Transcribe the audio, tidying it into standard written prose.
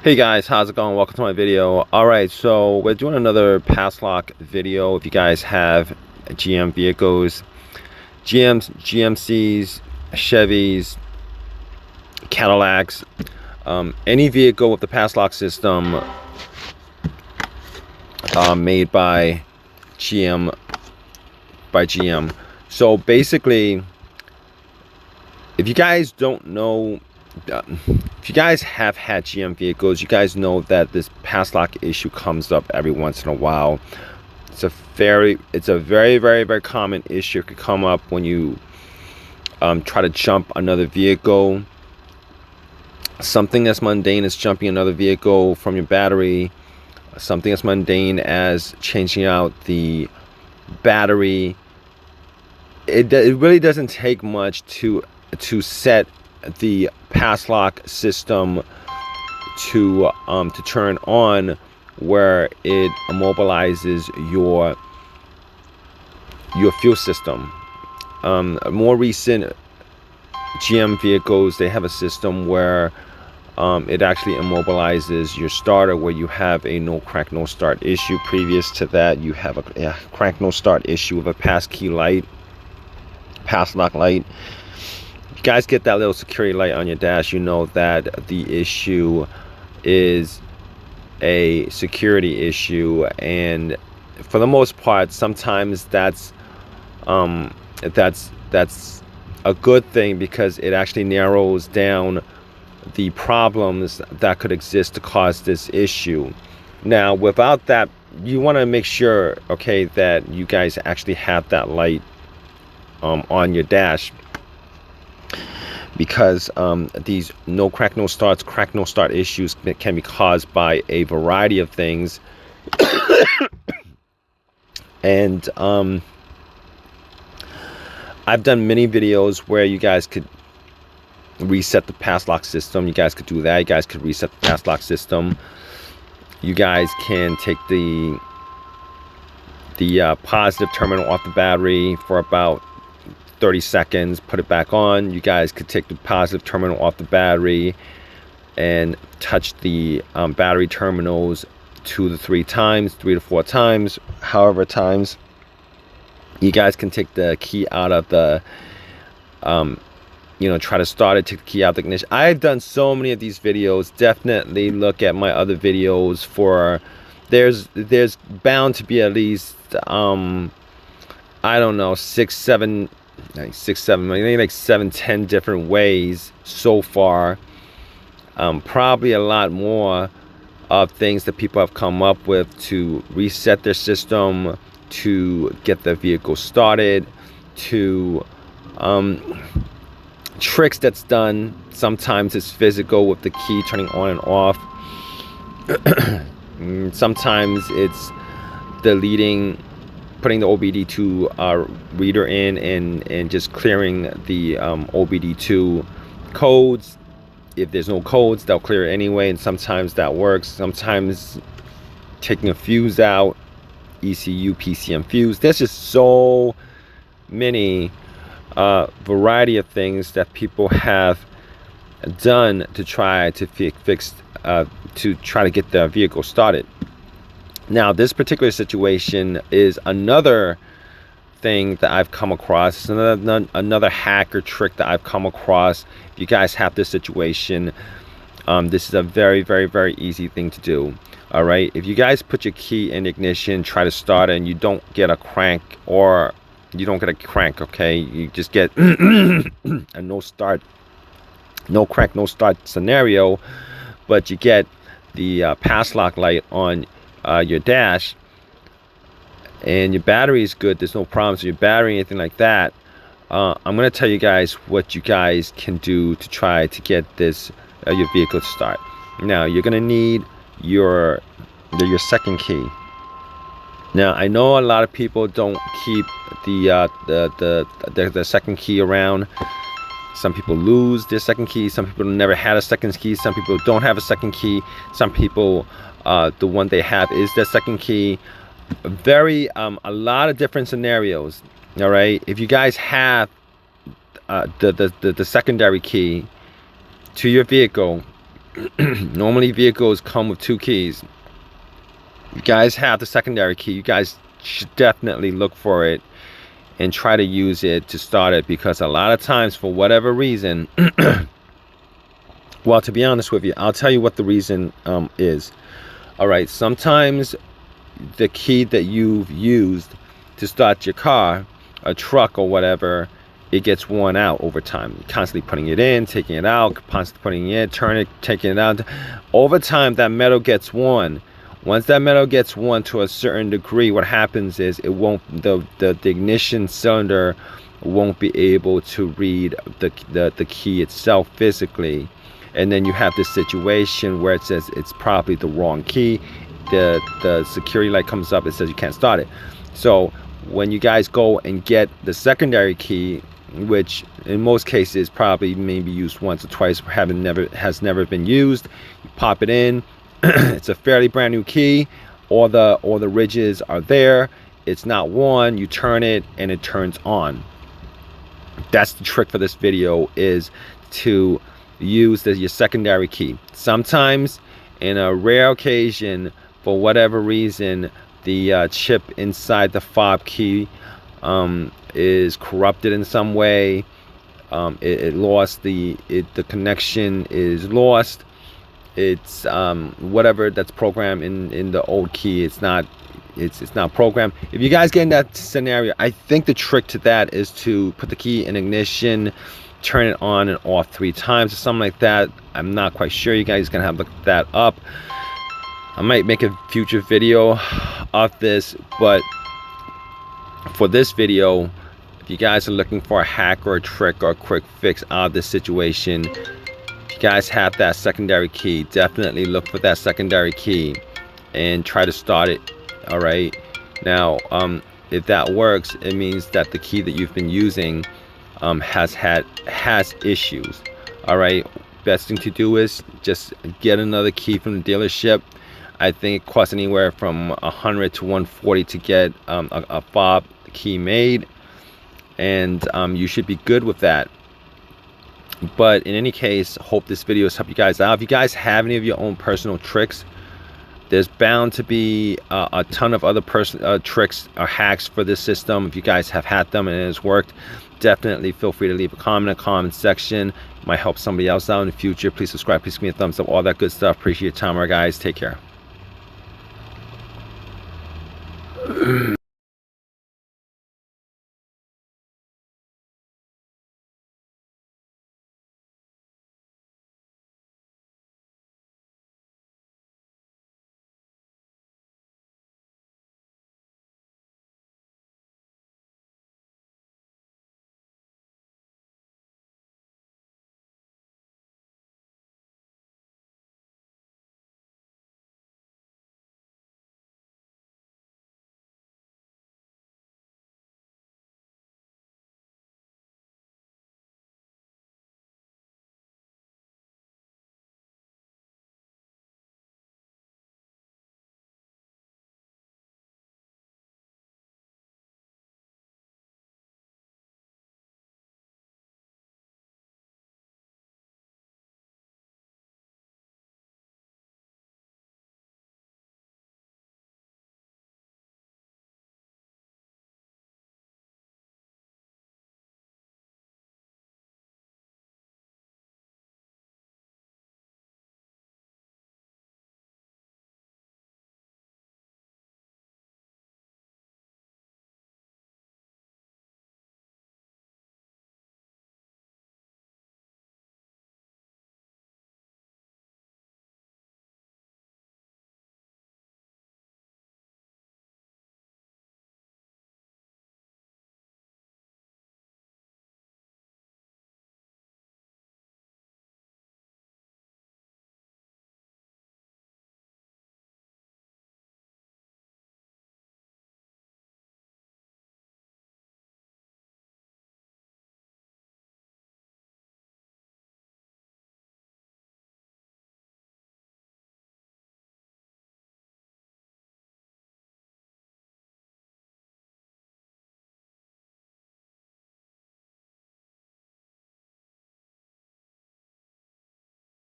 Hey guys, how's it going? Welcome to my video. Alright, so we're doing another PASSLOCK video. If you guys have GM vehicles, GMCs, Chevys, Cadillacs, any vehicle with the PASSLOCK system made by GM. So basically, if you guys don't know, if you guys have had GM vehicles, you guys know that this PASSLOCK issue comes up every once in a while. It's a very very common issue. It could come up when you try to jump another vehicle. Something as mundane as jumping another vehicle from your battery, something as mundane as changing out the battery. It really doesn't take much to set the PASSLOCK system to turn on, where it immobilizes your fuel system. More recent GM vehicles, they have a system where it actually immobilizes your starter, where you have a no crank no start issue. Previous to that, you have a crank no start issue with a passkey light, PASSLOCK light. You guys get that little security light on your dash, you know that the issue is a security issue. And for the most part, sometimes that's a good thing, because it actually narrows down the problems that could exist to cause this issue. Now, without that, you want to make sure, okay, that you guys actually have that light on your dash, because these no crank no starts, crank no start issues can be caused by a variety of things. And I've done many videos where you guys could reset the PASSLOCK system. You guys could do that. You guys could reset the PASSLOCK system. You guys can take the positive terminal off the battery for about 30 seconds, put it back on. You guys could take the positive terminal off the battery and touch the battery terminals 2 to 3 times, 3 to 4 times, however times. You guys can take the key out of the try to start it, take the key out of the ignition. I've done so many of these videos. Definitely look at my other videos for there's bound to be at least I don't know, 6, 7, maybe like 7, 10 different ways so far. Probably a lot more of things that people have come up with to reset their system, to get the vehicle started, to tricks that's done. Sometimes it's physical with the key turning on and off. Sometimes it's deleting, putting the OBD2 reader in and just clearing the OBD2 codes. If there's no codes, they'll clear it anyway, and sometimes that works. Sometimes taking a fuse out, ECU, PCM fuse. There's just so many variety of things that people have done to try to fix to try to get the vehicle started. Now, this particular situation is another thing that I've come across. It's another hack or trick that I've come across. If you guys have this situation, this is a very easy thing to do. All right, if you guys put your key in ignition, try to start it, and you don't get a crank, or you don't get a crank, okay, you just get a no start, no crank no start scenario, but you get the PASSLOCK light on your dash, and your battery is good, there's no problems with your battery, anything like that. I'm going to tell you guys what you guys can do to try to get this your vehicle to start. Now, you're going to need your second key. Now, I know a lot of people don't keep the second key around. Some people lose their second key. Some people never had a second key. Some people don't have a second key. Some people, the one they have is their second key. A lot of different scenarios. All right, if you guys have the secondary key to your vehicle, Normally vehicles come with 2 keys. You guys have the secondary key. You guys should definitely look for it and try to use it to start it, because a lot of times, for whatever reason, well, to be honest with you, I'll tell you what the reason is. All right, sometimes the key that you've used to start your car, a truck or whatever, it gets worn out over time. You're constantly putting it in, taking it out, constantly putting it in, turning it, taking it out. Over time, that metal gets worn. Once that metal gets worn to a certain degree, what happens is it won't, the ignition cylinder won't be able to read the key itself physically. And then you have this situation where it says it's probably the wrong key. The security light comes up, it says you can't start it. So when you guys go and get the secondary key, which in most cases probably maybe used once or twice, has never been used, you pop it in. It's a fairly brand new key. All the ridges are there. It's not worn. You turn it and it turns on. That's the trick for this video, is to use your secondary key. Sometimes, in a rare occasion, for whatever reason, the chip inside the fob key is corrupted in some way. It lost the connection is lost. It's whatever that's programmed in the old key, it's not programmed. If you guys get in that scenario, I think the trick to that is to put the key in ignition, turn it on and off 3 times or something like that. I'm not quite sure. You guys can have to look that up. I might make a future video of this, but for this video, if you guys are looking for a hack or a trick or a quick fix out of this situation, guys have that secondary key, definitely look for that secondary key and try to start it. All right, now if that works, it means that the key that you've been using has issues. All right, best thing to do is just get another key from the dealership. I think it costs anywhere from $100 to $140 to get a fob key made, and you should be good with that. But in any case, hope this video has helped you guys out. If you guys have any of your own personal tricks, there's bound to be a ton of other tricks or hacks for this system. If you guys have had them and it has worked, definitely feel free to leave a comment in the comment section. It might help somebody else out in the future. Please subscribe, please give me a thumbs up, all that good stuff. Appreciate your time, all right, guys. Take care.